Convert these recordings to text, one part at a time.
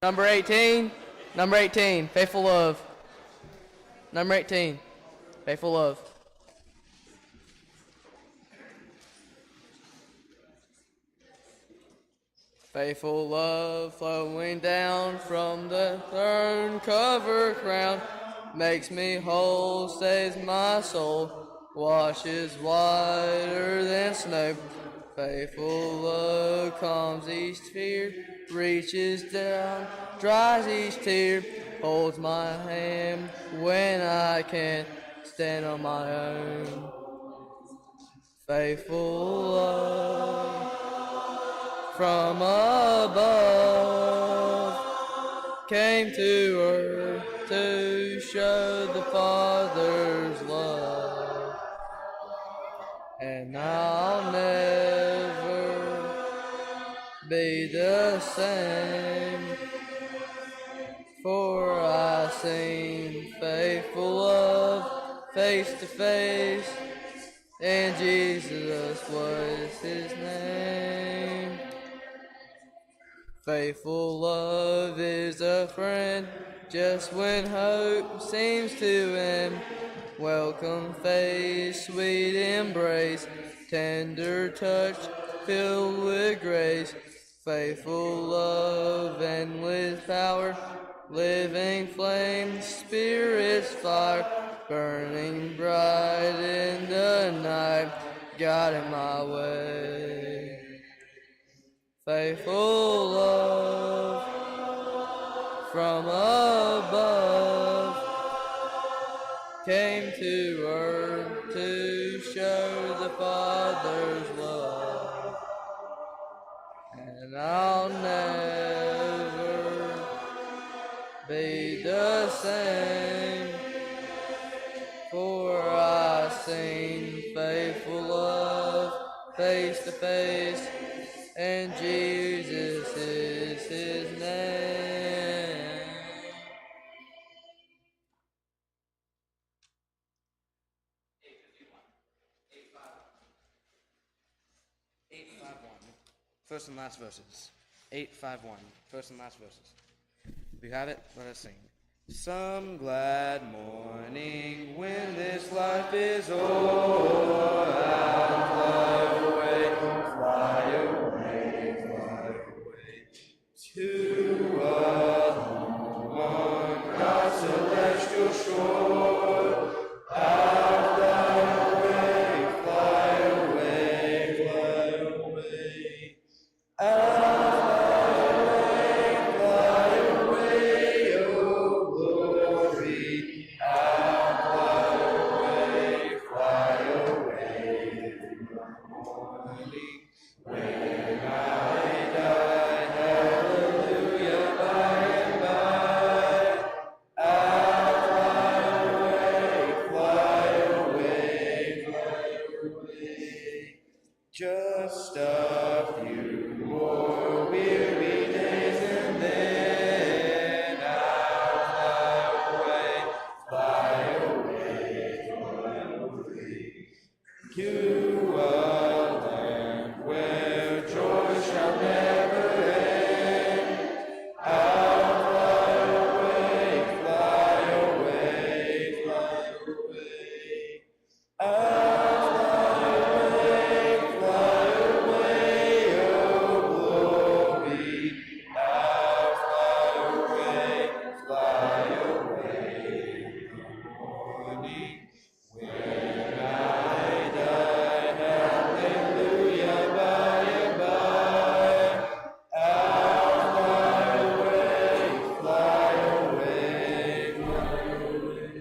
Number 18. Number 18. Faithful love. Number 18. Faithful love. Faithful love flowing down from the thorn-covered crown makes me whole, saves my soul, washes whiter than snow. Faithful love calms each fear, reaches down, dries each tear, holds my hand when I can't stand on my own. Faithful love from above came to earth to show the Father's love, and I'll never be the same, for I seen faithful love face to face, and Jesus was his name. Faithful love is a friend just when hope seems to end. Welcome face, sweet embrace, tender touch filled with grace. Faithful love, endless power, living flame, Spirit's fire, burning bright in the night, guiding my way. Faithful love from above came to earth to show the Father's love, and I'll never be the same, for I seen faithful love face to face, and Jesus is his name. First and last verses. 851. First and last verses. If you have it, let us sing. Some glad morning when this life is o'er, I'll fly away, fly away, fly away to a home on God's celestial shore. I'll fly away, fly away, fly away. I'll fly away, oh glory. I'll fly away in the morning. When I die, hallelujah, by and by. I'll fly away, just a few more weary days, and then I'll fly away to a land where joy shall never end. I'll fly away, fly away, fly away. I'll fly away, oh glory. I'll fly away in the morning. When I die, hallelujah, by and by. I'll fly away, fly away, fly away.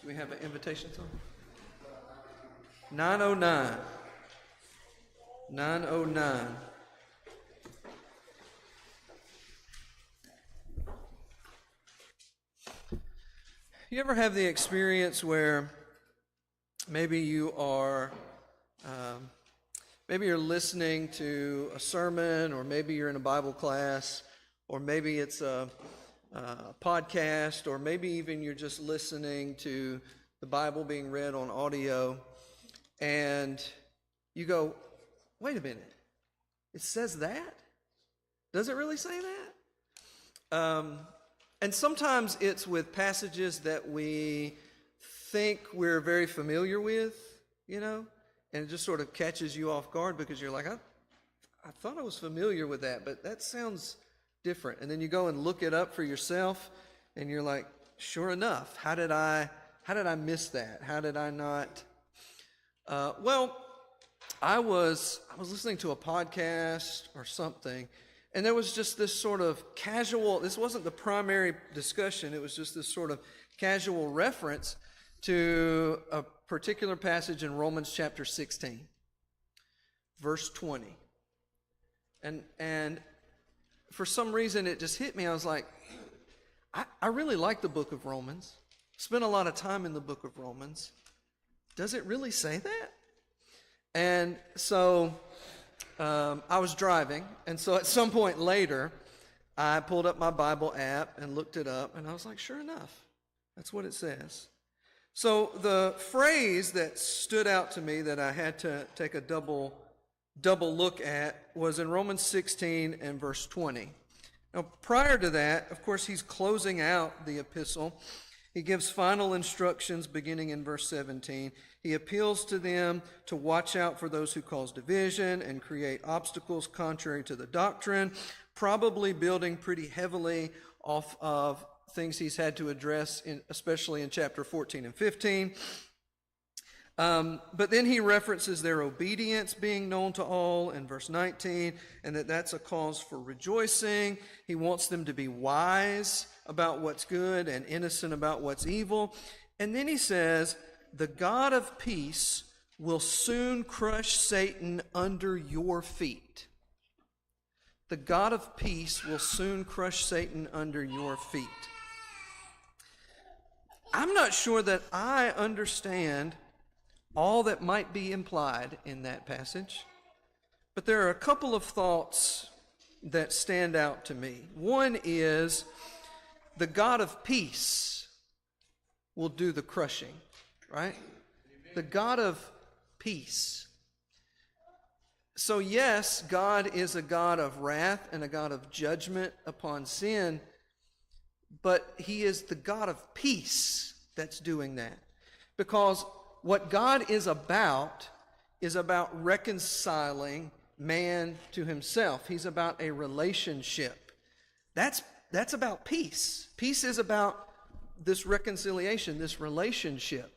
Do we have an invitation song? 909. 909. You ever have the experience where maybe you are, maybe you're listening to a sermon, or maybe you're in a Bible class, or maybe it's a podcast, or maybe even you're just listening to the Bible being read on audio, and you go, wait a minute. It says that? Does it really say that? And sometimes it's with passages that we think we're very familiar with, and it just sort of catches you off guard because you're like, I thought I was familiar with that, but that sounds different. And then you go and look it up for yourself, and you're like, sure enough, how did I miss that? How did I not? I was listening to a podcast or something, and there was just this sort of casual, this wasn't the primary discussion, it was just this sort of casual reference to a particular passage in Romans chapter 16, verse 20. And for some reason it just hit me. I was like, I really like the book of Romans. Spent a lot of time in the book of Romans. Does it really say that? And so I was driving, and so at some point later, I pulled up my Bible app and looked it up, and I was like, sure enough, that's what it says. So the phrase that stood out to me that I had to take a double look at was in Romans 16 and verse 20. Now, prior to that, of course, he's closing out the epistle. He gives final instructions beginning in verse 17. He appeals to them to watch out for those who cause division and create obstacles contrary to the doctrine, probably building pretty heavily off of things he's had to address, especially in chapter 14 and 15. But then he references their obedience being known to all in verse 19, and that's a cause for rejoicing. He wants them to be wise about what's good and innocent about what's evil. And then he says, the God of peace will soon crush Satan under your feet. The God of peace will soon crush Satan under your feet. I'm not sure that I understand all that might be implied in that passage, but there are a couple of thoughts that stand out to me. One is the God of peace will do the crushing, right? The God of peace. So yes, God is a God of wrath and a God of judgment upon sin, but he is the God of peace that's doing that. Because what God is about reconciling man to himself. He's about a relationship. That's about peace. Peace is about this reconciliation, this relationship.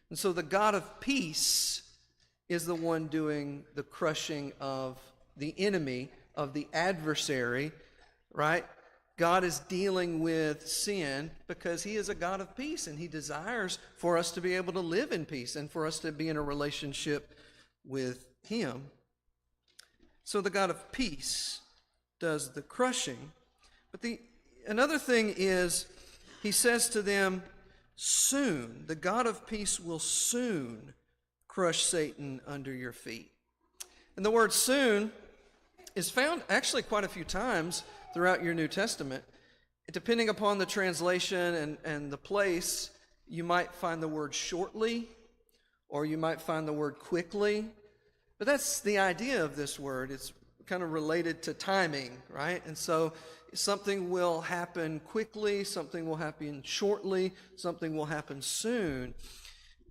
And so the God of peace is the one doing the crushing of the enemy, of the adversary, right? God is dealing with sin because he is a God of peace, and he desires for us to be able to live in peace and for us to be in a relationship with him. So the God of peace does the crushing. But another thing is, he says to them, soon, the God of peace will soon crush Satan under your feet. And the word soon is found actually quite a few times throughout your New Testament. Depending upon the translation and the place, you might find the word shortly, or you might find the word quickly. But that's the idea of this word. It's kind of related to timing, right? And so something will happen quickly, something will happen shortly, something will happen soon.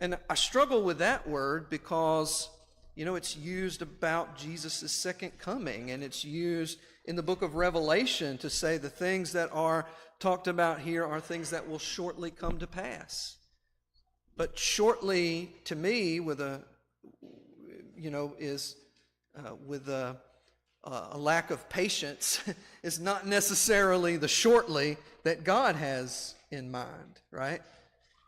And I struggle with that word because, it's used about Jesus' second coming, and it's used in the book of Revelation to say the things that are talked about here are things that will shortly come to pass. But shortly, to me, with a lack of patience, is not necessarily the shortly that God has in mind, right?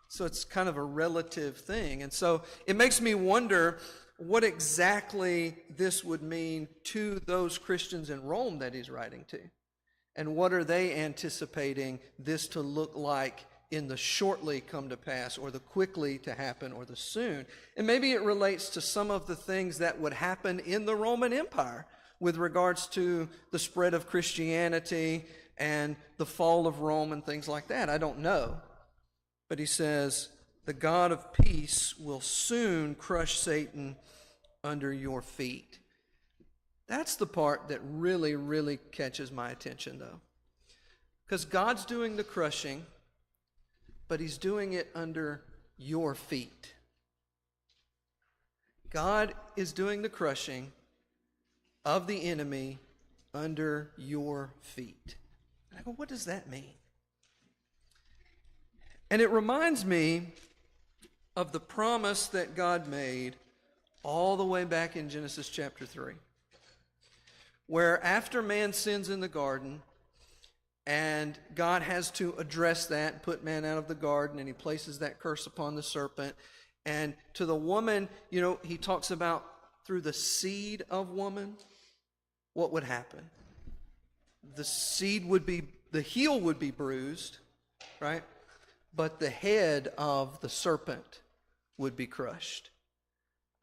So it's kind of a relative thing. And so it makes me wonder what exactly this would mean to those Christians in Rome that he's writing to. And what are they anticipating this to look like in the shortly come to pass, or the quickly to happen, or the soon? And maybe it relates to some of the things that would happen in the Roman Empire with regards to the spread of Christianity and the fall of Rome and things like that. I don't know. But he says, the God of peace will soon crush Satan under your feet. That's the part that really, really catches my attention, though. Because God's doing the crushing, but he's doing it under your feet. God is doing the crushing of the enemy under your feet. And I go, what does that mean? And it reminds me of the promise that God made all the way back in Genesis chapter 3, where after man sins in the garden, and God has to address that and put man out of the garden, and he places that curse upon the serpent. And to the woman, he talks about through the seed of woman, what would happen? The heel would be bruised, right? But the head of the serpent would be crushed.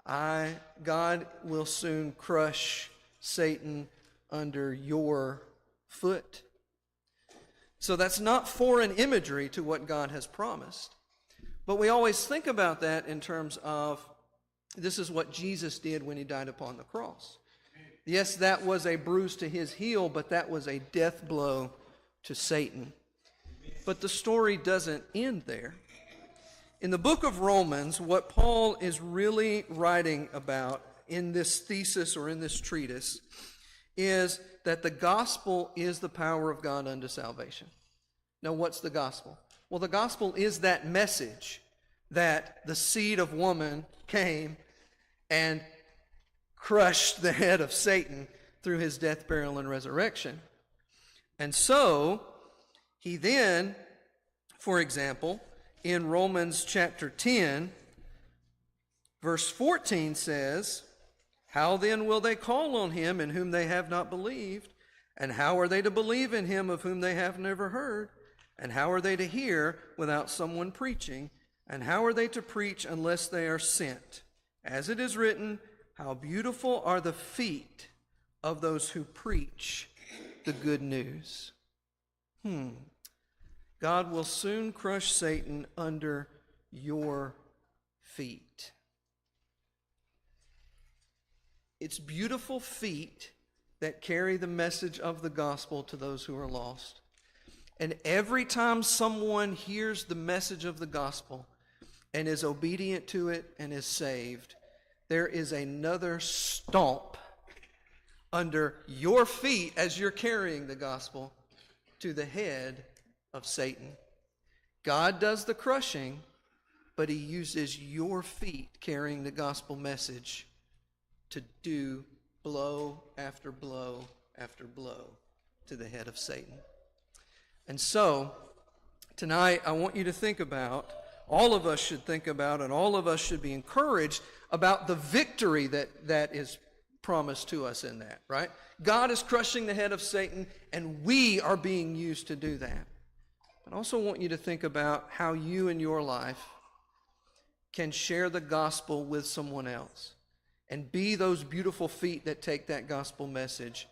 God will soon crush Satan under your foot. So that's not foreign imagery to what God has promised. But we always think about that in terms of this is what Jesus did when he died upon the cross. Yes, that was a bruise to his heel, but that was a death blow to Satan. But the story doesn't end there. In the book of Romans, what Paul is really writing about in this thesis or in this treatise is that the gospel is the power of God unto salvation. Now, what's the gospel? Well, the gospel is that message that the seed of woman came and crushed the head of Satan through his death, burial, and resurrection. And so, he then, for example, in Romans chapter 10, verse 14 says, "How then will they call on him in whom they have not believed? And how are they to believe in him of whom they have never heard? And how are they to hear without someone preaching? And how are they to preach unless they are sent? As it is written, how beautiful are the feet of those who preach the good news." God will soon crush Satan under your feet. It's beautiful feet that carry the message of the gospel to those who are lost. And every time someone hears the message of the gospel and is obedient to it and is saved, there is another stomp under your feet as you're carrying the gospel to the head of Satan. God does the crushing, but he uses your feet carrying the gospel message to do blow after blow after blow to the head of Satan. And so, tonight I want you to think about, all of us should think about, and all of us should be encouraged about the victory that is promised to us in that, right? God is crushing the head of Satan, and we are being used to do that. I also want you to think about how you in your life can share the gospel with someone else and be those beautiful feet that take that gospel message.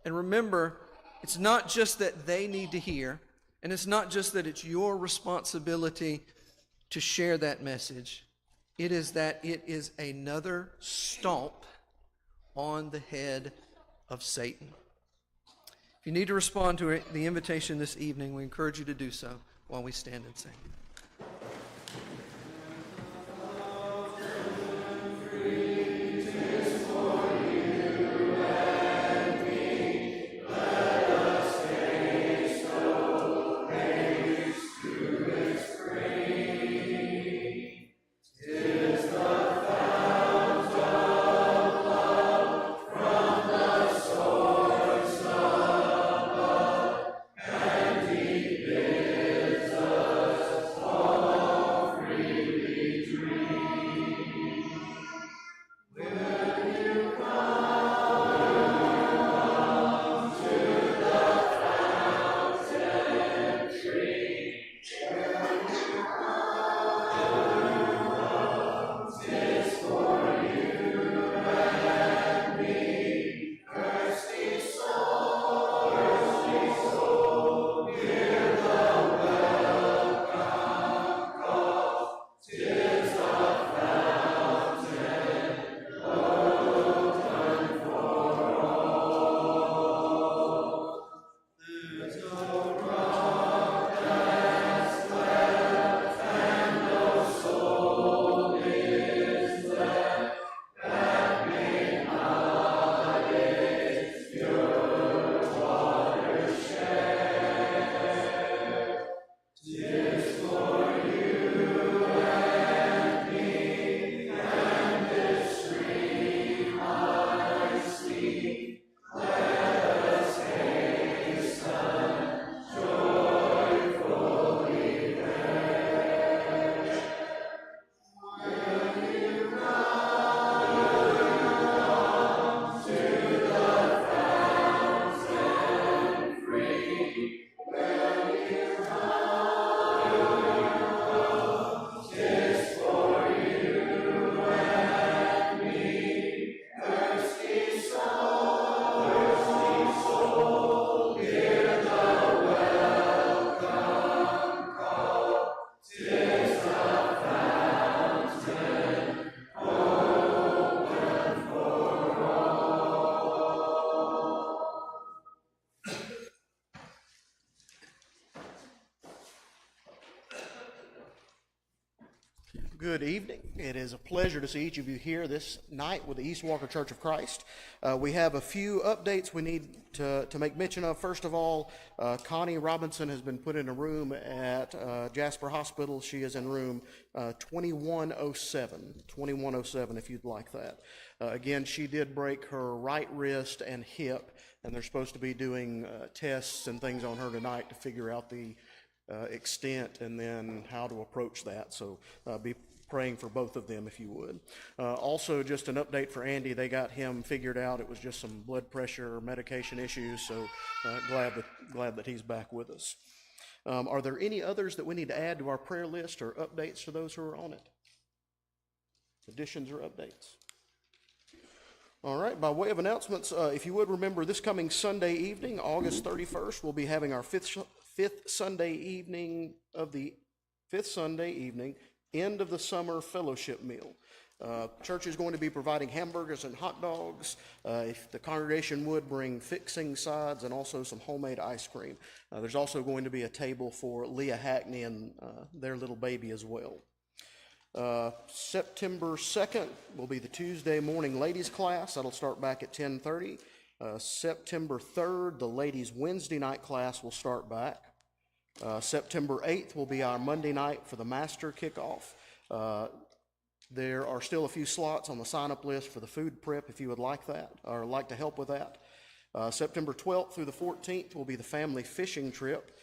And remember, it's not just that they need to hear, and it's not just that it's your responsibility to share that message. It is that it is another stomp on the head of Satan. If you need to respond to the invitation this evening, we encourage you to do so while we stand and sing. Good evening. It is a pleasure to see each of you here this night with the East Walker Church of Christ. We have a few updates we need to make mention of. First of all, Connie Robinson has been put in a room at Jasper Hospital. She is in room 2107 if you'd like that. Again, she did break her right wrist and hip, and they're supposed to be doing tests and things on her tonight to figure out the extent and then how to approach that. So be praying for both of them if you would. Also, just an update for Andy. They got him figured out. It was just some blood pressure medication issues, so glad that he's back with us. Are there any others that we need to add to our prayer list or updates for those who are on it? Additions or updates? All right, by way of announcements, if you would remember, this coming Sunday evening, August 31st, we'll be having our fifth Sunday evening, end of the summer fellowship meal. Church is going to be providing hamburgers and hot dogs. If the congregation would bring fixing sides and also some homemade ice cream. There's also going to be a table for Leah Hackney and their little baby as well. September 2nd will be the Tuesday morning ladies class. That'll start back at 10:30. September 3rd, the ladies Wednesday night class will start back. September 8th will be our Monday night for the master kickoff. There are still a few slots on the sign-up list for the food prep if you would like that or like to help with that. September 12th through the 14th will be the family fishing trip.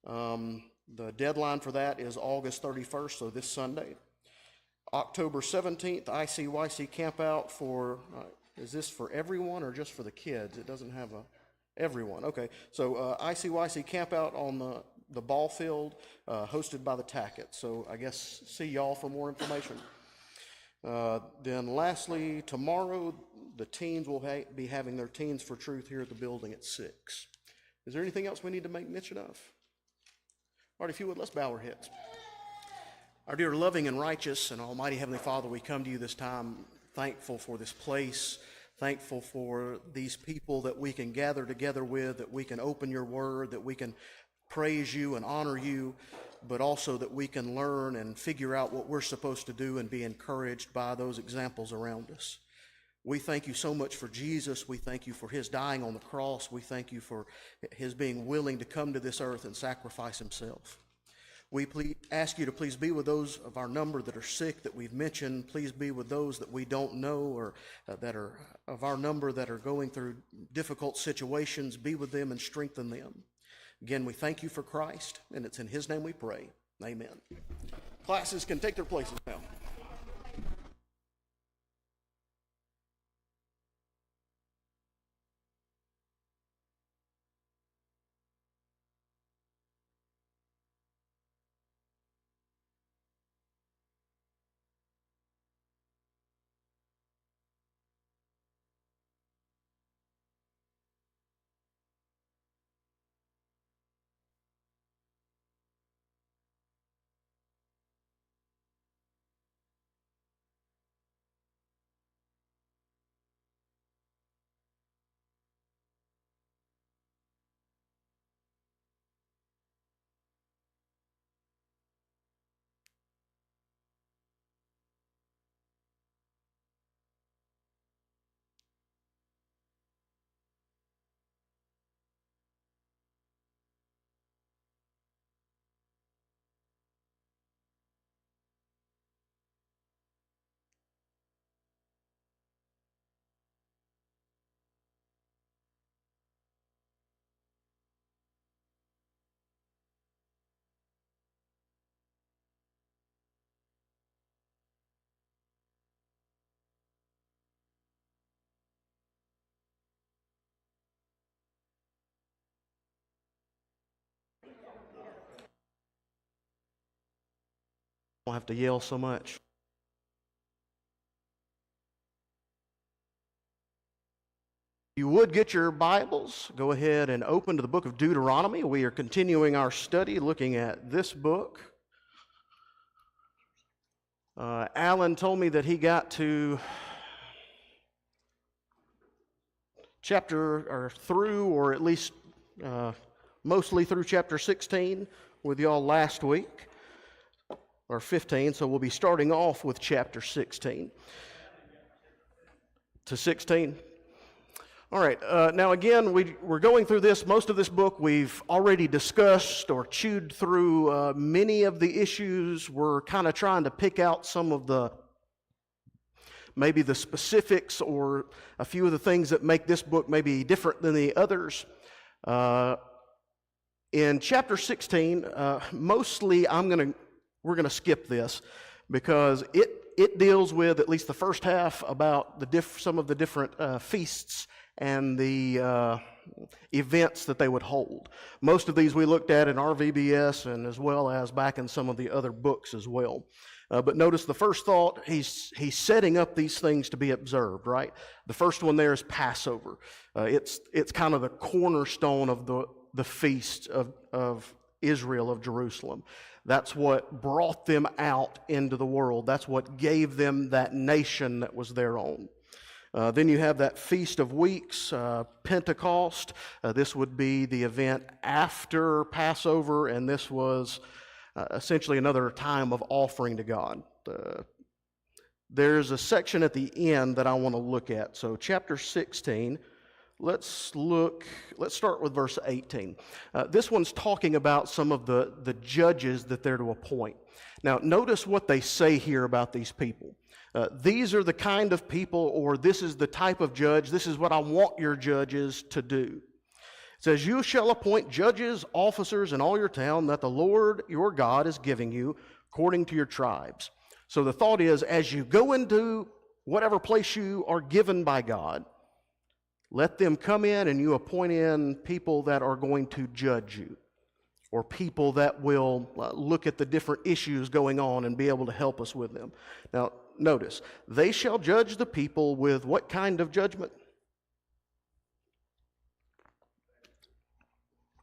The deadline for that is August 31st, so this Sunday. October 17th, ICYC campout for, is this for everyone or just for the kids? It doesn't have everyone. Okay, so ICYC campout on the ball field, hosted by the Tackett. So I guess see y'all for more information. Then lastly, tomorrow, the teens will be having their Teens for Truth here at the building at 6. Is there anything else we need to make mention of? All right, if you would, let's bow our heads. Our dear loving and righteous and almighty Heavenly Father, we come to you this time thankful for this place, thankful for these people that we can gather together with, that we can open your word, that we can praise you and honor you, but also that we can learn and figure out what we're supposed to do and be encouraged by those examples around us. We thank you so much for Jesus. We thank you for his dying on the cross. We thank you for his being willing to come to this earth and sacrifice himself. We ask you to please be with those of our number that are sick that we've mentioned. Please be with those that we don't know or that are of our number that are going through difficult situations. Be with them and strengthen them. Again, we thank you for Christ, and it's in his name we pray. Amen. Classes can take their places now. Don't have to yell so much. You would get your Bibles, go ahead and open to the book of Deuteronomy. We are continuing our study looking at this book. Alan told me that he got to or at least mostly through chapter 16 with y'all last week. or 15, so we'll be starting off with chapter 16. To 16? All right, now again, we're going through this. Most of this book we've already discussed or chewed through many of the issues. We're kind of trying to pick out some of maybe the specifics or a few of the things that make this book maybe different than the others. In chapter 16, mostly we're going to skip this because it deals with, at least the first half, about some of the different feasts and the events that they would hold. Most of these we looked at in our VBS and as well as back in some of the other books as well. But notice the first thought, he's setting up these things to be observed, right? The first one there is Passover. It's kind of the cornerstone of the feast of Israel, of Jerusalem. That's what brought them out into the world. That's what gave them that nation that was their own. Then you have that Feast of Weeks, Pentecost. This would be the event after Passover, and this was essentially another time of offering to God. There's a section at the end that I want to look at. So chapter 16, let's start with verse 18. This one's talking about some of the judges that they're to appoint. Now, notice what they say here about these people. These are the kind of people, or this is the type of judge, this is what I want your judges to do. It says, you shall appoint judges, officers in all your town that the Lord your God is giving you according to your tribes. So the thought is, as you go into whatever place you are given by God, let them come in and you appoint in people that are going to judge you, or people that will look at the different issues going on and be able to help us with them. Now, notice, they shall judge the people with what kind of judgment?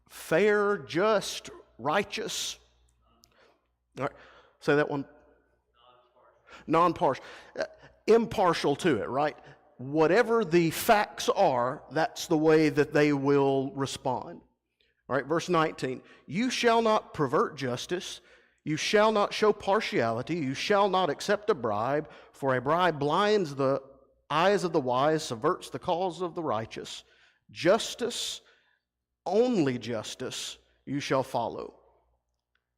Fair, just, righteous. All right, say that one. Non-partial. Impartial to it, right? Whatever the facts are, that's the way that they will respond. All right, verse 19. You shall not pervert justice. You shall not show partiality. You shall not accept a bribe, for a bribe blinds the eyes of the wise, subverts the cause of the righteous. Justice, only justice, you shall follow.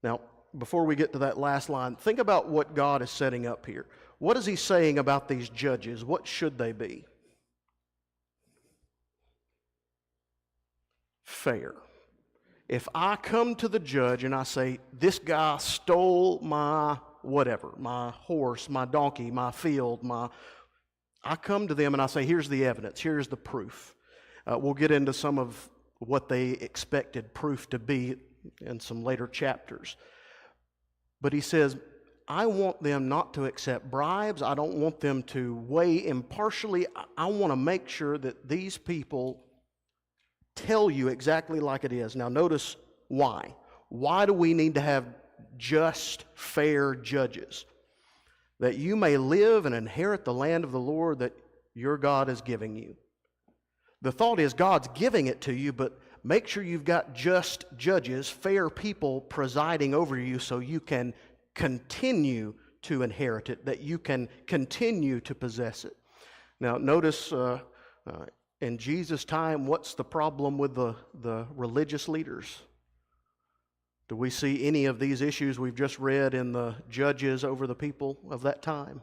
Now, before we get to that last line, think about what God is setting up here. What is he saying about these judges? What should they be? Fair. If I come to the judge and I say, this guy stole my whatever, my horse, my donkey, my field, I come to them and I say, here's the evidence, here's the proof. We'll get into some of what they expected proof to be in some later chapters. But he says, I want them not to accept bribes. I don't want them to weigh impartially. I want to make sure that these people tell you exactly like it is. Now notice why. Why do we need to have just, fair judges? That you may live and inherit the land of the Lord that your God is giving you. The thought is God's giving it to you, but make sure you've got just judges, fair people presiding over you so you can continue to inherit it, that you can continue to possess it. Now notice in Jesus' time, what's the problem with the religious leaders? Do we see any of these issues we've just read in the judges over the people of that time?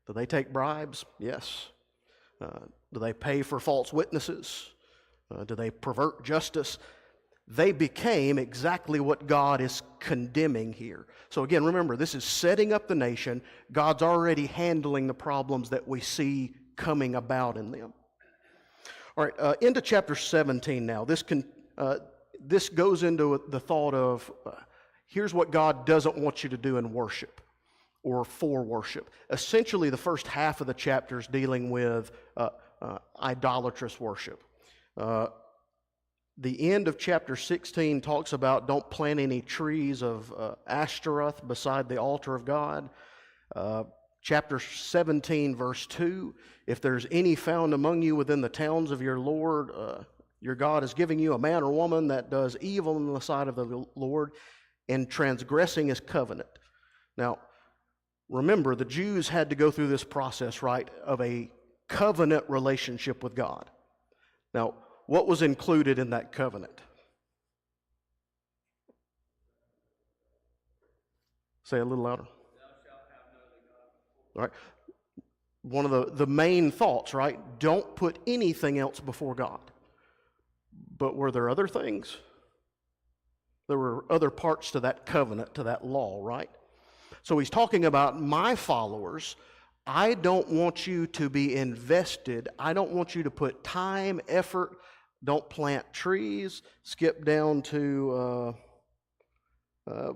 Do they take bribes? Yes. Do they pay for false witnesses? Do they pervert justice? They became exactly what God is condemning here. So again, remember, this is setting up the nation. God's already handling the problems that we see coming about in them. All right, into chapter 17 now. This goes into the thought of, here's what God doesn't want you to do in worship or for worship. Essentially, the first half of the chapter is dealing with idolatrous worship. The end of chapter 16 talks about don't plant any trees of Ashtaroth beside the altar of God. Chapter 17, verse 2, if there's any found among you within the towns of your Lord, your God is giving you a man or woman that does evil in the sight of the Lord and transgressing his covenant. Now, remember, the Jews had to go through this process, right, of a covenant relationship with God. Now, what was included in that covenant? Say a little louder. All right. One of the main thoughts, right? Don't put anything else before God. But were there other things? There were other parts to that covenant, to that law, right? So he's talking about my followers. I don't want you to be invested. I don't want you to put time, effort. Don't plant trees. Skip down to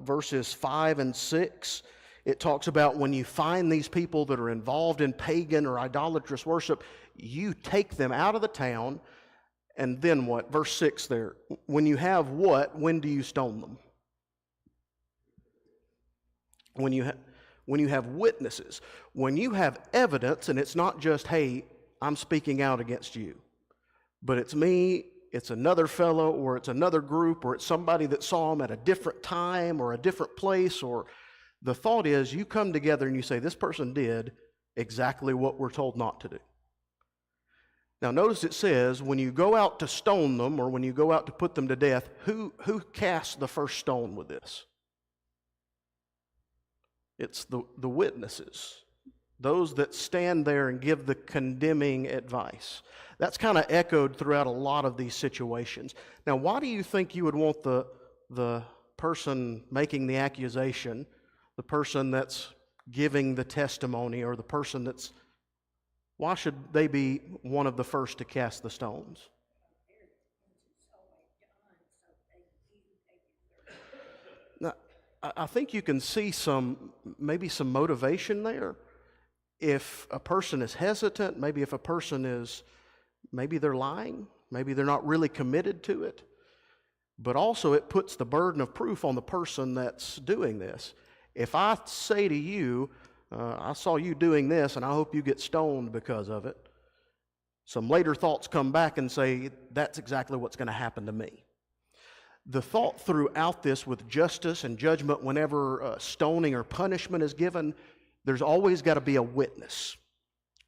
verses 5 and 6. It talks about when you find these people that are involved in pagan or idolatrous worship, you take them out of the town. And then what? Verse 6 there. When you have what? When do you stone them? When you have witnesses. When you have evidence, and it's not just, hey, I'm speaking out against you. But it's me, it's another fellow, or it's another group, or it's somebody that saw him at a different time or a different place. Or the thought is you come together and you say, this person did exactly what we're told not to do. Now notice it says, when you go out to stone them, or when you go out to put them to death, who casts the first stone with this? It's the witnesses, those that stand there and give the condemning advice. That's kind of echoed throughout a lot of these situations. Now, why do you think you would want the person making the accusation, the person that's giving the testimony, or the person that's, why should they be one of the first to cast the stones? Now, I think you can see maybe some motivation there. If a person is hesitant, maybe if a person maybe they're lying, maybe they're not really committed to it. But also it puts the burden of proof on the person that's doing this. If I say to you, I saw you doing this and I hope you get stoned because of it, some later thoughts come back and say, that's exactly what's going to happen to me. The thought throughout this with justice and judgment, whenever stoning or punishment is given, there's always got to be a witness.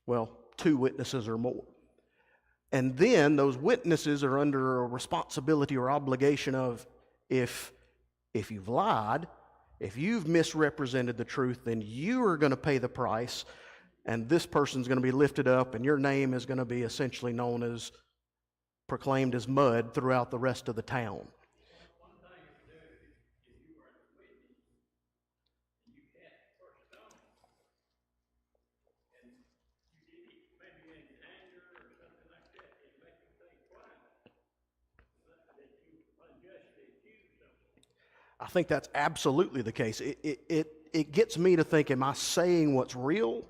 Well, 2 witnesses or more. And then those witnesses are under a responsibility or obligation of, if you've lied, if you've misrepresented the truth, then you are going to pay the price, and this person's going to be lifted up, and your name is going to be essentially known as, proclaimed as mud throughout the rest of the town. I think that's absolutely the case. It gets me to think, am I saying what's real?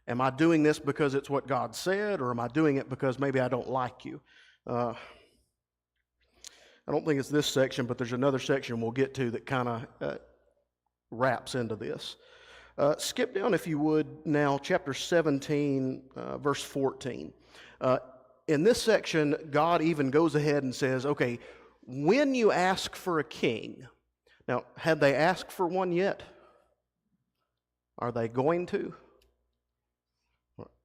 Am I doing this because it's what God said, or am I doing it because maybe I don't like you? I don't think it's this section, but there's another section we'll get to that kind of wraps into this. Skip down, if you would, now, chapter 17, verse 14. In this section, God even goes ahead and says, okay, when you ask for a king. Now, have they asked for one yet? Are they going to?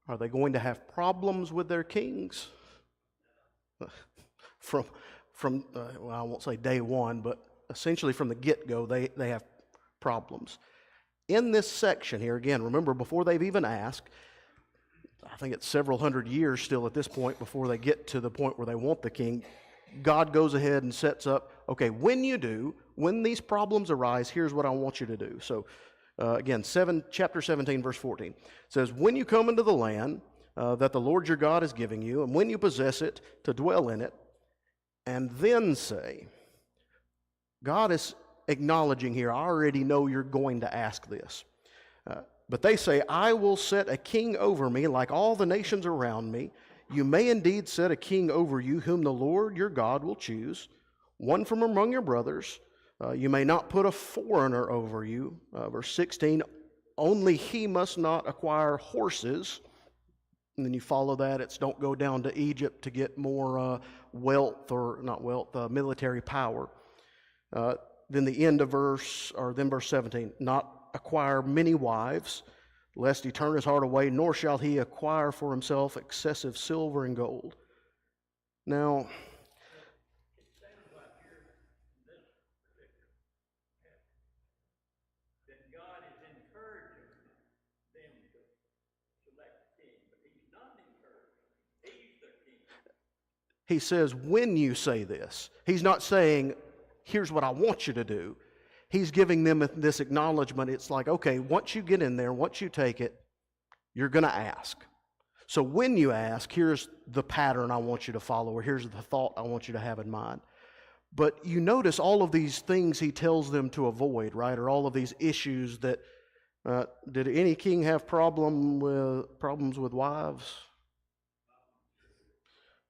Are they going to have problems with their kings? From well, I won't say day one, but essentially from the get-go, they have problems. In this section here, again, remember, before they've even asked, I think it's several hundred years still at this point before they get to the point where they want the king, God goes ahead and sets up, okay, when you do, when these problems arise, here's what I want you to do. So, again, chapter 17, verse 14. It says, when you come into the land that the Lord your God is giving you, and when you possess it, to dwell in it, and then say, God is acknowledging here, I already know you're going to ask this. But they say, I will set a king over me like all the nations around me. You may indeed set a king over you whom the Lord your God will choose, one from among your brothers. You may not put a foreigner over you. Verse 16, only he must not acquire horses. And then you follow that, it's don't go down to Egypt to get more wealth, or not wealth, military power. Then the end of verse 17, not acquire many wives, lest he turn his heart away, nor shall he acquire for himself excessive silver and gold. Now, he says, when you say this, he's not saying, here's what I want you to do. He's giving them this acknowledgement. It's like, okay, once you get in there, once you take it, you're going to ask. So when you ask, here's the pattern I want you to follow, or here's the thought I want you to have in mind. But you notice all of these things he tells them to avoid, right? Or all of these issues that, did any king have problems with wives?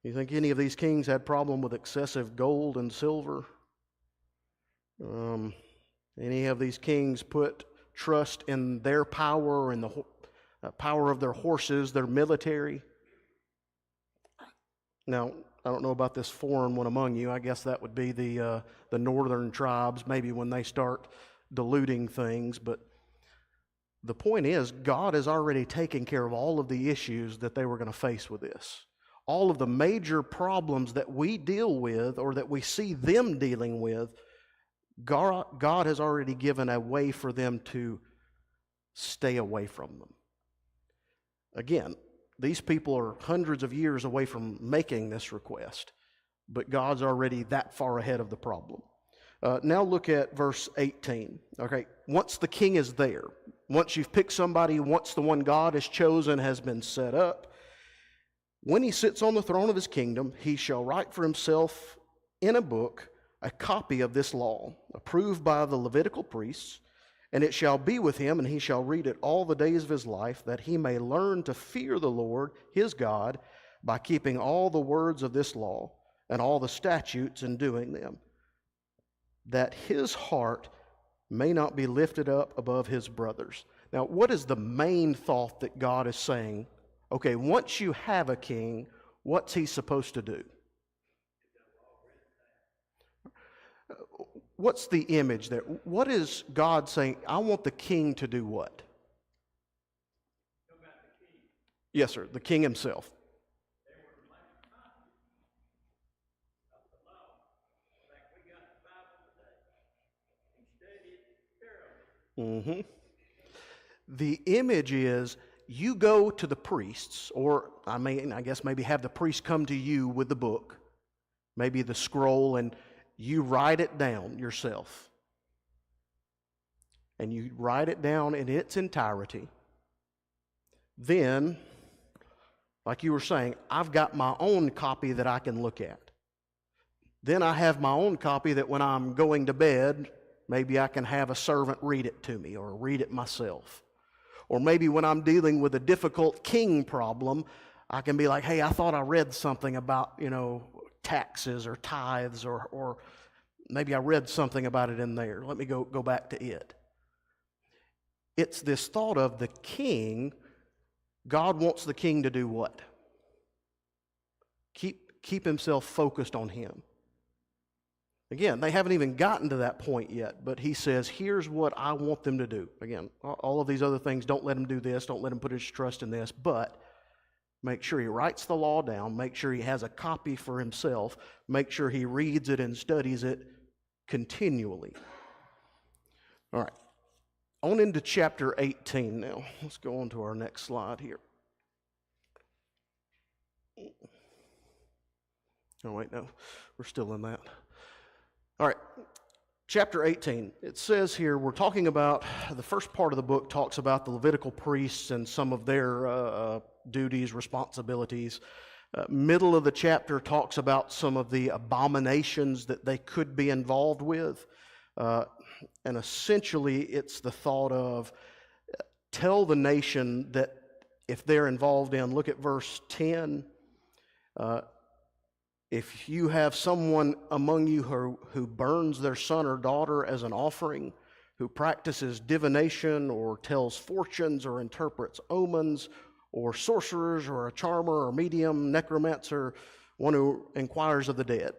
You think any of these kings had problem with excessive gold and silver? Any of these kings put trust in their power and the power of their horses, their military? Now, I don't know about this foreign one among you. I guess that would be the northern tribes, maybe when they start diluting things. But the point is, God has already taken care of all of the issues that they were going to face with this. All of the major problems that we deal with or that we see them dealing with, God has already given a way for them to stay away from them. Again, these people are hundreds of years away from making this request, but God's already that far ahead of the problem. Now look at verse 18. Okay, once the king is there, once you've picked somebody, once the one God has chosen has been set up, when he sits on the throne of his kingdom, he shall write for himself in a book a copy of this law, approved by the Levitical priests, and it shall be with him, and he shall read it all the days of his life, that he may learn to fear the Lord his God by keeping all the words of this law and all the statutes and doing them, that his heart may not be lifted up above his brothers. Now, what is the main thought that God is saying? Okay, once you have a king, what's he supposed to do? What's the image there? What is God saying? I want the king to do what? Yes, sir, the king himself. Mm-hmm. The image is, you go to the priests, or I guess maybe have the priest come to you with the book, maybe the scroll, and you write it down yourself. And you write it down in its entirety. Then, like you were saying, I've got my own copy that I can look at. Then I have my own copy that when I'm going to bed, maybe I can have a servant read it to me or read it myself. Or maybe when I'm dealing with a difficult king problem, I can be like, hey, I thought I read something about, taxes or tithes, or maybe I read something about it in there. Let me go back to it. It's this thought of the king. God wants the king to do what? Keep himself focused on him. Again, they haven't even gotten to that point yet, but he says, here's what I want them to do. Again, all of these other things, don't let him do this, don't let him put his trust in this, but make sure he writes the law down, make sure he has a copy for himself, make sure he reads it and studies it continually. All right, on into chapter 18 now. Let's go on to our next slide here. Oh, wait, no, we're still in that. All right, chapter 18, it says here, we're talking about, the first part of the book talks about the Levitical priests and some of their duties, responsibilities. Middle of the chapter talks about some of the abominations that they could be involved with. And essentially, it's the thought of, tell the nation that if they're involved in, look at verse 10, if you have someone among you who burns their son or daughter as an offering, who practices divination or tells fortunes or interprets omens, or sorcerers or a charmer or medium, necromancer, one who inquires of the dead.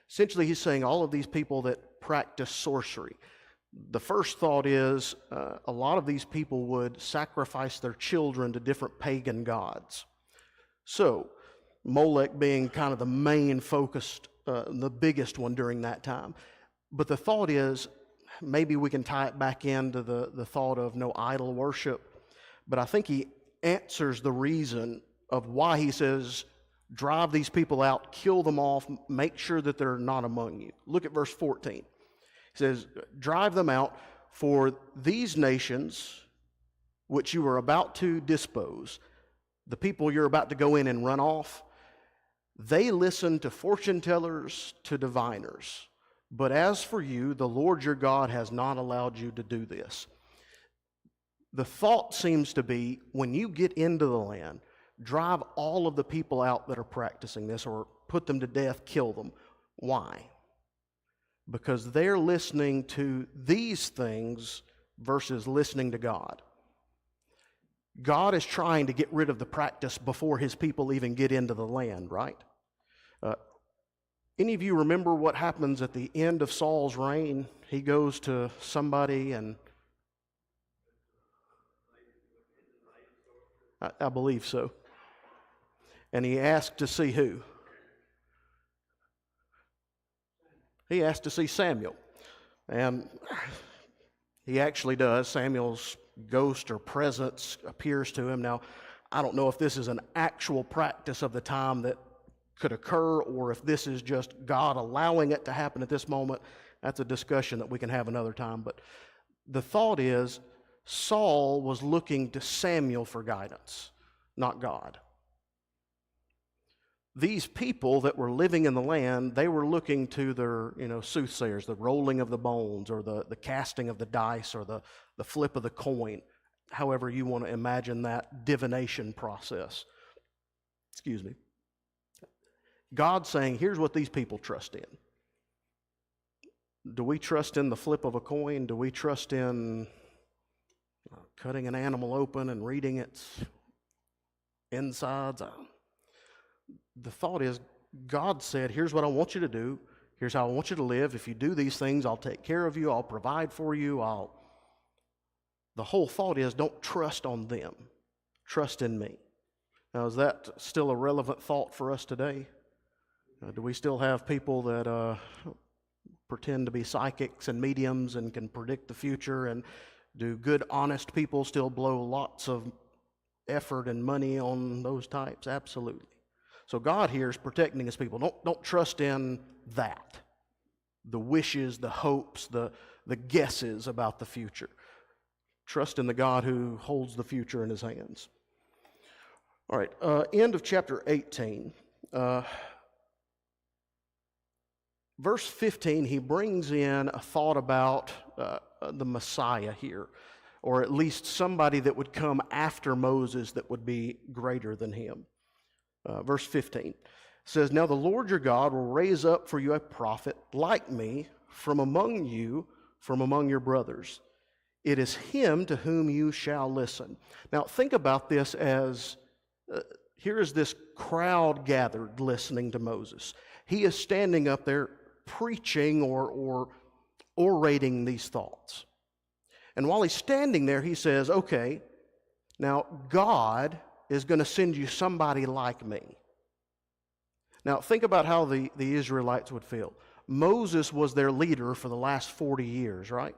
Essentially, he's saying all of these people that practice sorcery. The first thought is a lot of these people would sacrifice their children to different pagan gods. So, Molech being kind of the main focused, the biggest one during that time. But the thought is, maybe we can tie it back into the thought of no idol worship. But I think he answers the reason of why he says, drive these people out, kill them off, make sure that they're not among you. Look at verse 14. He says, drive them out, for these nations which you are about to dispose, the people you're about to go in and run off, they listen to fortune tellers, to diviners. But as for you, the Lord your God has not allowed you to do this. The thought seems to be, when you get into the land, drive all of the people out that are practicing this, or put them to death, kill them. Why? Because they're listening to these things versus listening to God. God is trying to get rid of the practice before his people even get into the land, right? Any of you remember what happens at the end of Saul's reign? He goes to somebody and I believe so. And he asked to see who? He asked to see Samuel. And he actually does. Samuel's ghost or presence appears to him. Now, I don't know if this is an actual practice of the time that could occur, or if this is just God allowing it to happen at this moment. That's a discussion that we can have another time. But the thought is, Saul was looking to Samuel for guidance, not God. These people that were living in the land, they were looking to their, soothsayers, the rolling of the bones, or the casting of the dice, or the flip of the coin, however you want to imagine that divination process. Excuse me. God's saying, here's what these people trust in. Do we trust in the flip of a coin? Do we trust in cutting an animal open and reading its insides? The thought is, God said, here's what I want you to do. Here's how I want you to live. If you do these things, I'll take care of you. I'll provide for you. The whole thought is, don't trust on them. Trust in me. Now, is that still a relevant thought for us today? Do we still have people that pretend to be psychics and mediums and can predict the future? And do good, honest people still blow lots of effort and money on those types? Absolutely. So God here is protecting his people. Don't trust in that. The wishes, the hopes, the guesses about the future. Trust in the God who holds the future in his hands. All right, end of chapter 18. Verse 15, he brings in a thought about the Messiah here, or at least somebody that would come after Moses that would be greater than him. Verse 15 says, now the Lord your God will raise up for you a prophet like me from among you, from among your brothers. It is him to whom you shall listen. Now think about this as, here is this crowd gathered listening to Moses. He is standing up there preaching or orating these thoughts. And while he's standing there, he says, okay, now God is going to send you somebody like me. Now think about how the Israelites would feel. Moses was their leader for the last 40 years, right?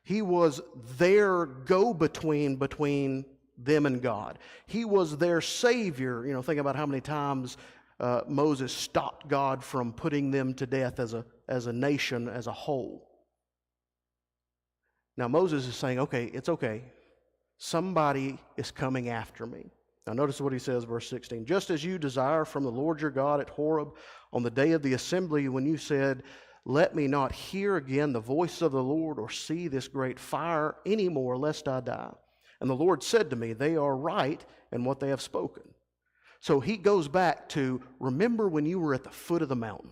He was their go-between between them and God. He was their savior. Think about how many times Moses stopped God from putting them to death as a nation, as a whole. Now Moses is saying, okay, it's okay. Somebody is coming after me. Now notice what he says, verse 16. Just as you desire from the Lord your God at Horeb on the day of the assembly when you said, let me not hear again the voice of the Lord or see this great fire anymore, lest I die. And the Lord said to me, they are right in what they have spoken. So he goes back to, remember when you were at the foot of the mountain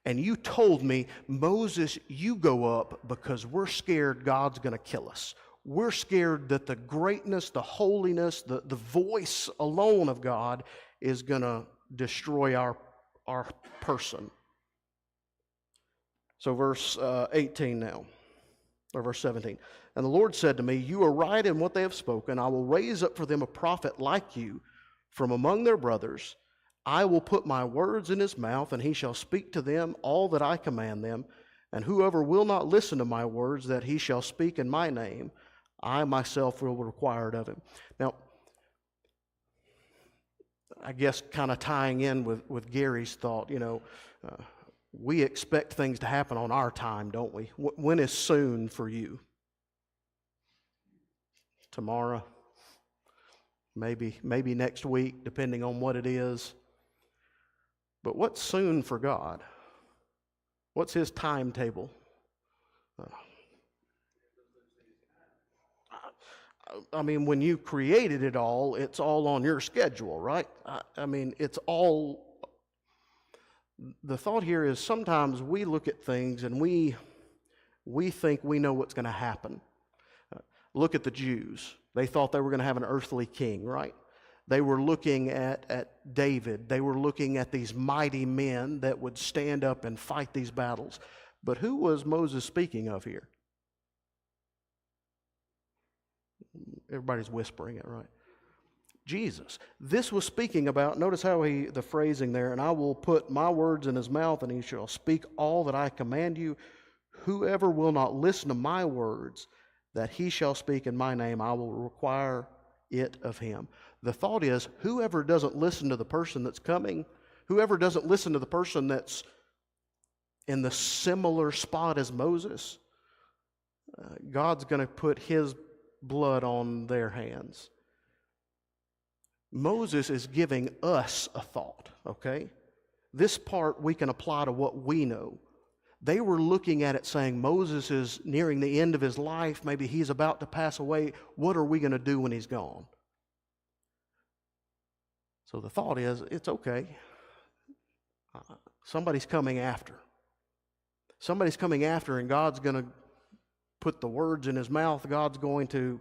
and you told me, Moses, you go up because we're scared God's going to kill us. We're scared that the greatness, the holiness, the voice alone of God is going to destroy our person. So verse 18 now. or verse 17. And the Lord said to me, you are right in what they have spoken. I will raise up for them a prophet like you from among their brothers. I will put my words in his mouth, and he shall speak to them all that I command them. And whoever will not listen to my words that he shall speak in my name, I myself will require it of him. Now, I guess kind of tying in with Gary's thought, we expect things to happen on our time, don't we? When is soon for you? Tomorrow? Maybe next week, depending on what it is. But what's soon for God? What's his timetable? I mean, when you created it all, it's all on your schedule, right? I mean, it's all... The thought here is sometimes we look at things and we think we know what's going to happen. Look at the Jews. They thought they were going to have an earthly king, right? They were looking at David. They were looking at these mighty men that would stand up and fight these battles. But who was Moses speaking of here? Everybody's whispering it, right? Jesus. This was speaking about, notice how the phrasing there, and I will put my words in his mouth, and he shall speak all that I command you. Whoever will not listen to my words that he shall speak in my name, I will require it of him. The thought is, whoever doesn't listen to the person that's coming, whoever doesn't listen to the person that's in the similar spot as Moses, God's going to put his blood on their hands. Moses is giving us a thought, okay? This part we can apply to what we know. They were looking at it saying, Moses is nearing the end of his life. Maybe he's about to pass away. What are we going to do when he's gone? So the thought is, it's okay. Somebody's coming after. Somebody's coming after, and God's going to put the words in his mouth. God's going to...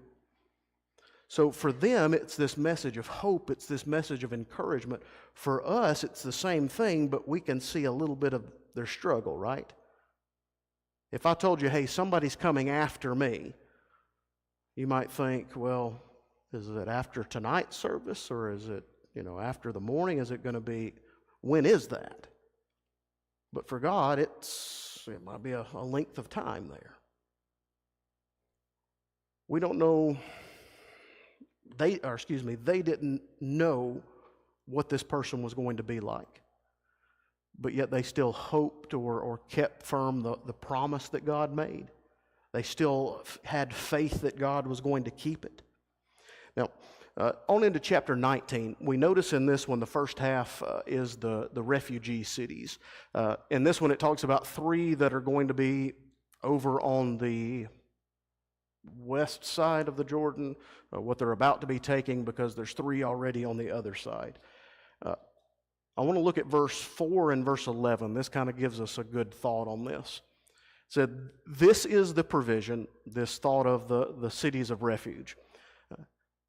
So for them, it's this message of hope. It's this message of encouragement. For us, it's the same thing, but we can see a little bit of their struggle, right? If I told you, hey, somebody's coming after me, you might think, well, is it after tonight's service, or is it, after the morning? Is it going to be, when is that? But for God, it might be a length of time there. We don't know... They didn't know what this person was going to be like. But yet they still hoped or kept firm the promise that God made. They still had faith that God was going to keep it. Now, on into chapter 19, we notice in this one, the first half is the refugee cities. In this one, it talks about 3 that are going to be over on the west side of the Jordan, what they're about to be taking, because there's 3 already on the other side. I want to look at verse 4 and verse 11. This kind of gives us a good thought on this. It said, this is the provision, this thought of the cities of refuge.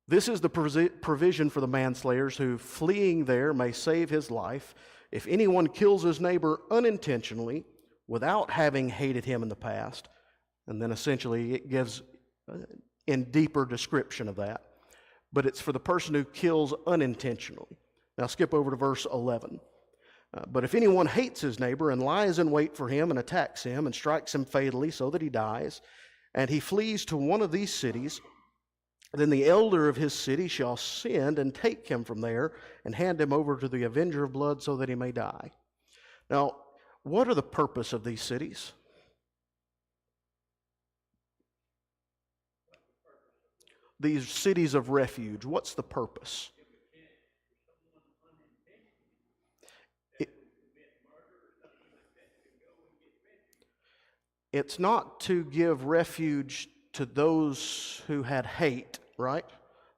This is the provision for the manslayers who, fleeing there, may save his life. If anyone kills his neighbor unintentionally, without having hated him in the past, and then essentially it gives in deeper description of that. But it's for the person who kills unintentionally. Now skip over to verse 11. But if anyone hates his neighbor and lies in wait for him and attacks him and strikes him fatally so that he dies, and he flees to one of these cities, then the elder of his city shall send and take him from there and hand him over to the avenger of blood so that he may die. Now, what are the purpose of these cities? These cities of refuge, what's the purpose? It's not to give refuge to those who had hate, right?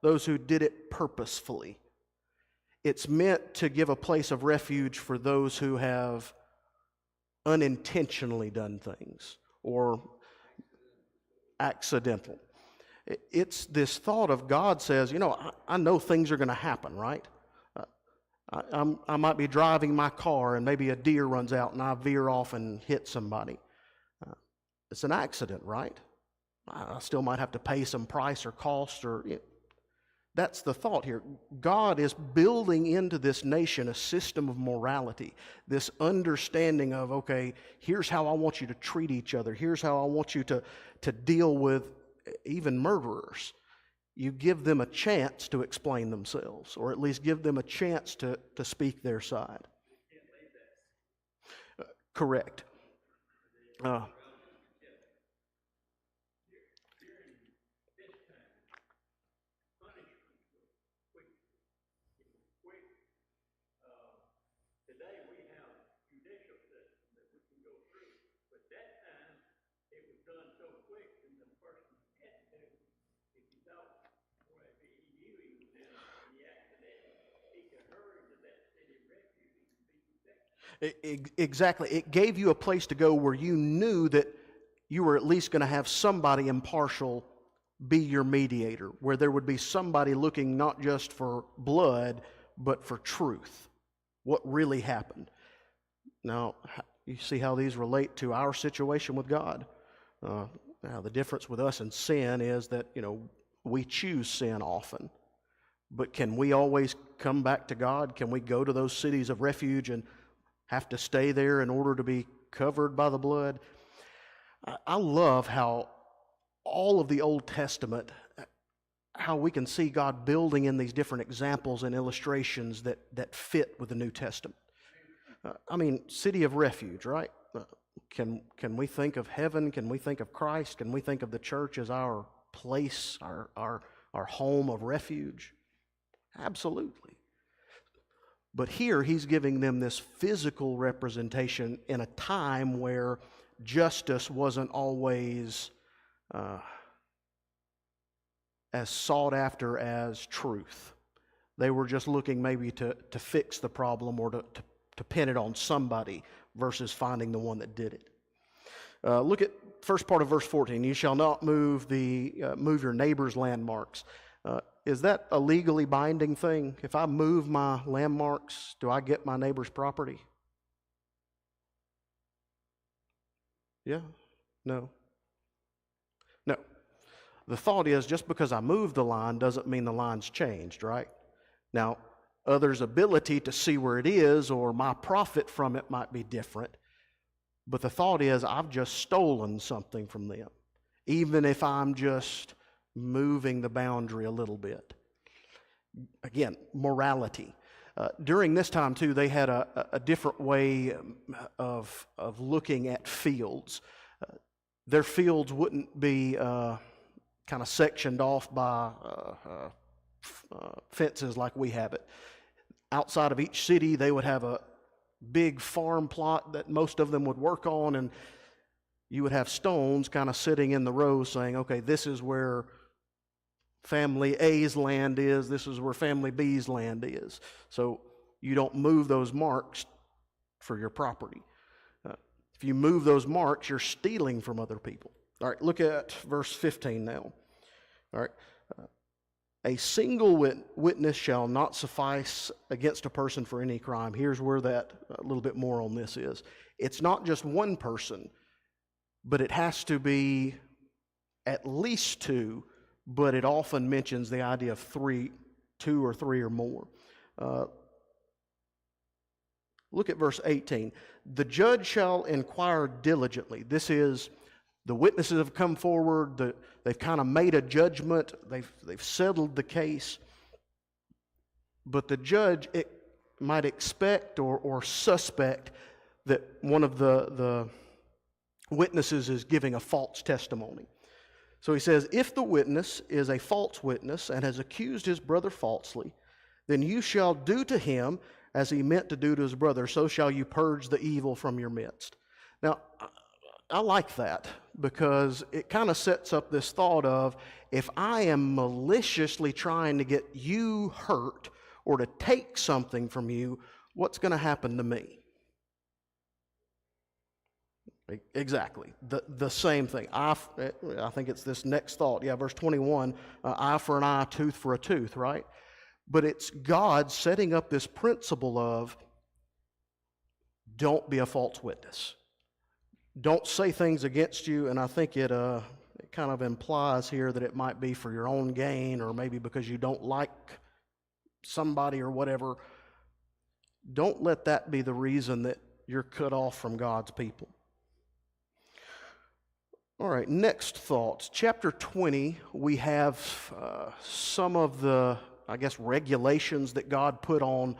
Those who did it purposefully. It's meant to give a place of refuge for those who have unintentionally done things or accidental. It's this thought of God says, I know things are going to happen, right? I might be driving my car and maybe a deer runs out and I veer off and hit somebody. It's an accident, right? I still might have to pay some price or cost, or that's the thought here. God is building into this nation a system of morality, this understanding of, okay, here's how I want you to treat each other. Here's how I want you to deal with even murderers. You give them a chance to explain themselves, or at least give them a chance to speak their side. Correct. Exactly. It gave you a place to go where you knew that you were at least going to have somebody impartial be your mediator, where there would be somebody looking not just for blood, but for truth. What really happened. Now, you see how these relate to our situation with God. Now, the difference with us and sin is that, we choose sin often. But can we always come back to God? Can we go to those cities of refuge and have to stay there in order to be covered by the blood? I love how all of the Old Testament, how we can see God building in these different examples and illustrations that fit with the New Testament. City of refuge, right? Can we think of heaven? Can we think of Christ? Can we think of the church as our place, our home of refuge? Absolutely. But here he's giving them this physical representation in a time where justice wasn't always as sought after as truth. They were just looking maybe to fix the problem or to pin it on somebody versus finding the one that did it. Look at first part of verse 14. You shall not move your neighbor's landmarks. Is that a legally binding thing? If I move my landmarks, do I get my neighbor's property? Yeah? No. No. The thought is just because I moved the line doesn't mean the line's changed, right? Now, others' ability to see where it is or my profit from it might be different. But the thought is I've just stolen something from them, even if I'm just moving the boundary a little bit. Again, morality. During this time, too, they had a different way of looking at fields. Their fields wouldn't be kind of sectioned off by fences like we have it. Outside of each city, they would have a big farm plot that most of them would work on, and you would have stones kind of sitting in the row saying, okay, this is where family A's land is, this is where family B's land is. So you don't move those marks for your property. If you move those marks, you're stealing from other people. All right, look at verse 15 now. All right. A single witness shall not suffice against a person for any crime. Here's where that a little bit more on this is. It's not just one person, but it has to be at least two, but it often mentions the idea of two or three or more. Look at verse 18. The judge shall inquire diligently. This is, the witnesses have come forward, they've kind of made a judgment, they've settled the case, but the judge might expect or suspect that one of the witnesses is giving a false testimony. So he says, if the witness is a false witness and has accused his brother falsely, then you shall do to him as he meant to do to his brother, so shall you purge the evil from your midst. Now, I like that because it kind of sets up this thought of, if I am maliciously trying to get you hurt or to take something from you, what's going to happen to me? Exactly. The same thing. I think it's this next thought. Yeah, verse 21, eye for an eye, tooth for a tooth, right? But it's God setting up this principle of, don't be a false witness. Don't say things against you, and I think it kind of implies here that it might be for your own gain or maybe because you don't like somebody or whatever. Don't let that be the reason that you're cut off from God's people. All right, next thoughts. Chapter 20, we have some of the, I guess, regulations that God put on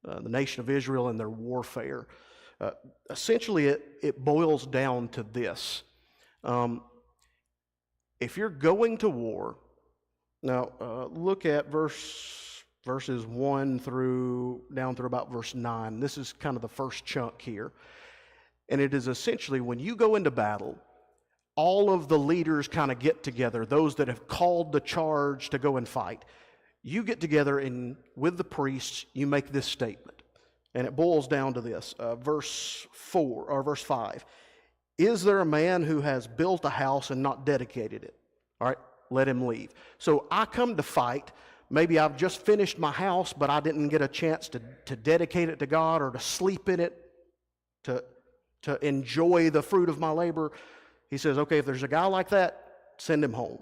the nation of Israel in their warfare. Essentially, it boils down to this. If you're going to war, now look at verses 1 through down through about verse 9. This is kind of the first chunk here. And it is essentially when you go into battle, all of the leaders kind of get together, those that have called the charge to go and fight. You get together and with the priests, you make this statement. And it boils down to this, verse 4 or verse 5. Is there a man who has built a house and not dedicated it? All right, let him leave. So I come to fight. Maybe I've just finished my house, but I didn't get a chance to dedicate it to God or to sleep in it, to enjoy the fruit of my labor. He says, okay, if there's a guy like that, send him home.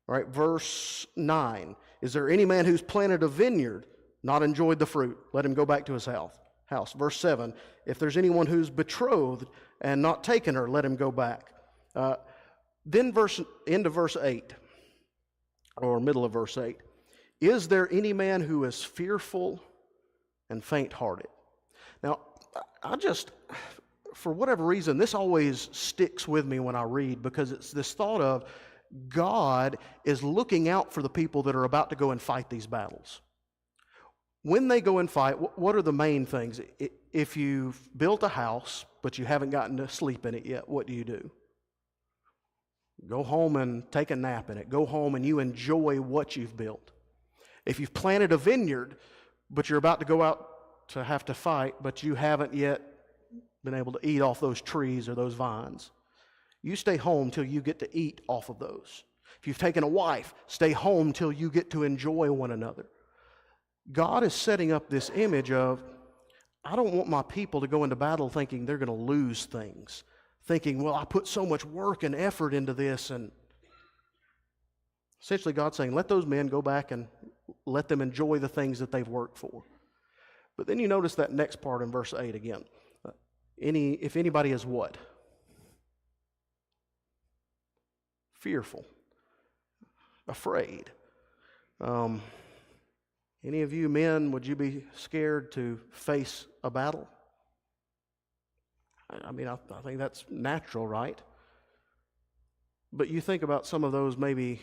All right, verse 9. Is there any man who's planted a vineyard, not enjoyed the fruit? Let him go back to his house. Verse 7. If there's anyone who's betrothed and not taken her, let him go back. Then into verse 8, or middle of verse 8. Is there any man who is fearful and faint-hearted? Now, for whatever reason, this always sticks with me when I read, because it's this thought of God is looking out for the people that are about to go and fight these battles. When they go and fight, what are the main things? If you've built a house, but you haven't gotten to sleep in it yet, what do? Go home and take a nap in it. Go home and you enjoy what you've built. If you've planted a vineyard, but you're about to go out to have to fight, but you haven't yet been able to eat off those trees or those vines, you stay home till you get to eat off of those. If you've taken a wife, stay home till you get to enjoy one another. God is setting up this image of, I don't want my people to go into battle thinking they're going to lose things, thinking, well, I put so much work and effort into this. And essentially God's saying, let those men go back and let them enjoy the things that they've worked for. But then you notice that next part in verse 8 again. If anybody is what? Fearful. Afraid. Any of you men, would you be scared to face a battle? I mean, I think that's natural, right? But you think about some of those, maybe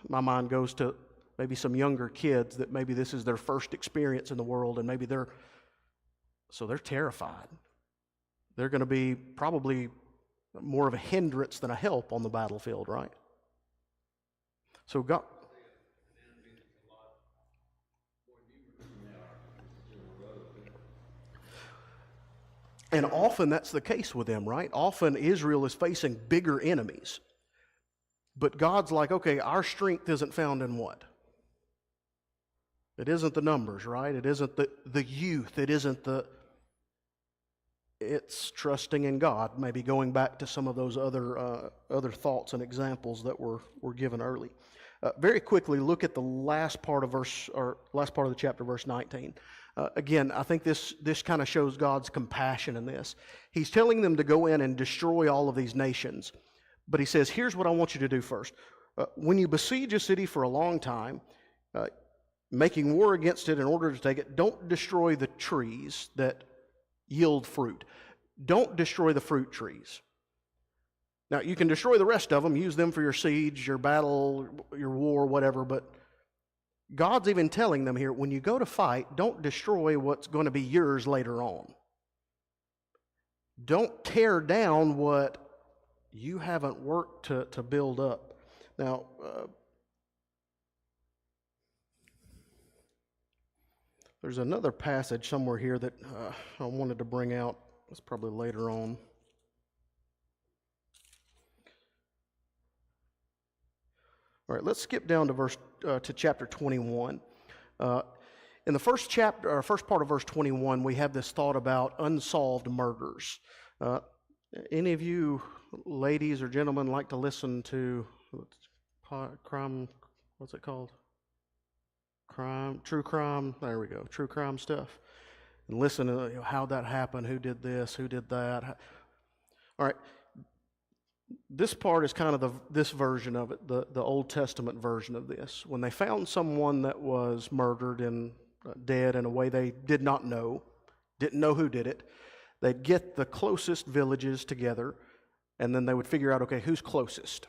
my mind goes to maybe some younger kids that maybe this is their first experience in the world, and maybe they're terrified. They're going to be probably more of a hindrance than a help on the battlefield, right? So God... And often that's the case with them, right? Often Israel is facing bigger enemies. But God's like, okay, our strength isn't found in what? It isn't the numbers, right? It isn't the youth. It's trusting in God, maybe going back to some of those other thoughts and examples that were given early. Very quickly, look at the last part of the chapter, verse 19. Again, I think this kind of shows God's compassion in this. He's telling them to go in and destroy all of these nations. But he says, here's what I want you to do first. When you besiege a city for a long time, making war against it in order to take it, don't destroy the trees that yield fruit. Don't destroy the fruit trees. Now, you can destroy the rest of them, use them for your siege, your battle, your war, whatever, but God's even telling them here, when you go to fight, don't destroy what's going to be yours later on. Don't tear down what you haven't worked to build up. Now, there's another passage somewhere here that I wanted to bring out. It's probably later on. All right, let's skip down to chapter 21. In the first part of verse 21, we have this thought about unsolved murders. Any of you ladies or gentlemen like to listen to crime, what's it called? True crime, there we go, true crime stuff. And listen to how that happened, who did this, who did that. All right, this part is kind of this version of it, the Old Testament version of this. When they found someone that was murdered and dead in a way they did not know, didn't know who did it, they'd get the closest villages together, and then they would figure out, okay, who's closest?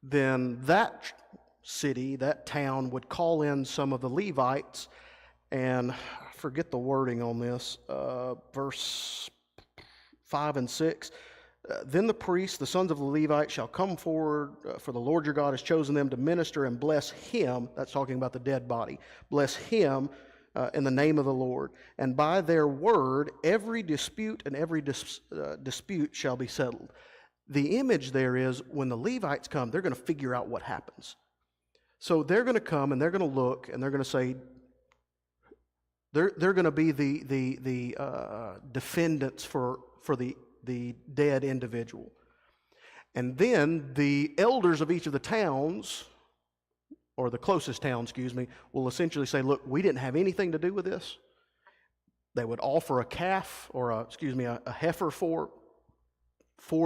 Then that city, that town, would call in some of the Levites, and I forget the wording on this, verse 5 and 6. Then the priests, the sons of the Levites, shall come forward, for the Lord your God has chosen them to minister and bless him. That's talking about the dead body. Bless him in the name of the Lord. And by their word, every dispute and every dispute shall be settled. The image there is when the Levites come, they're going to figure out what happens. So they're going to come and they're going to look and they're going to say, they're going to be the defendants for the dead individual. And then the elders of each of the towns, or the closest town, will essentially say, look, we didn't have anything to do with this. They would offer a calf or a heifer for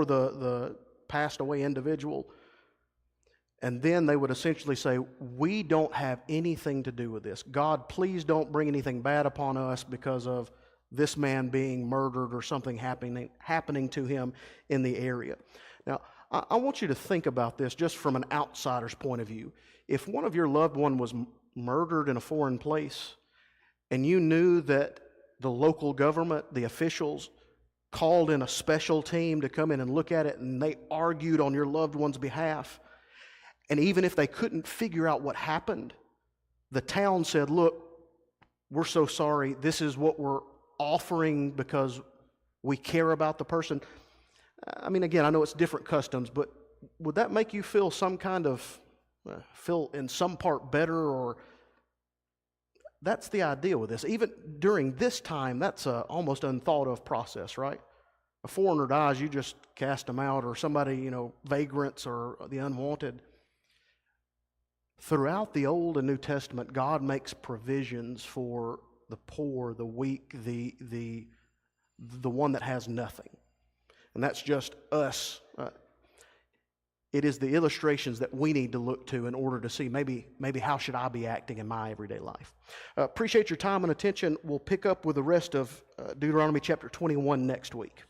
the passed away individual. And then they would essentially say, we don't have anything to do with this. God, please don't bring anything bad upon us because of this man being murdered or something happening to him in the area. Now, I want you to think about this just from an outsider's point of view. If one of your loved one was murdered in a foreign place, and you knew that the local government, the officials, called in a special team to come in and look at it, and they argued on your loved one's behalf, and even if they couldn't figure out what happened, the town said, look, we're so sorry, this is what we're offering because we care about the person. I mean, again, I know it's different customs, but would that make you feel some kind of, feel in some part better? Or that's the idea with this. Even during this time, that's a almost unthought of process, right? A foreigner dies, you just cast them out, or somebody, vagrants or the unwanted. Throughout the Old and New Testament, God makes provisions for the poor, the weak, the one that has nothing. And that's just us. It is the illustrations that we need to look to in order to see maybe how should I be acting in my everyday life. Appreciate your time and attention. We'll pick up with the rest of Deuteronomy chapter 21 next week.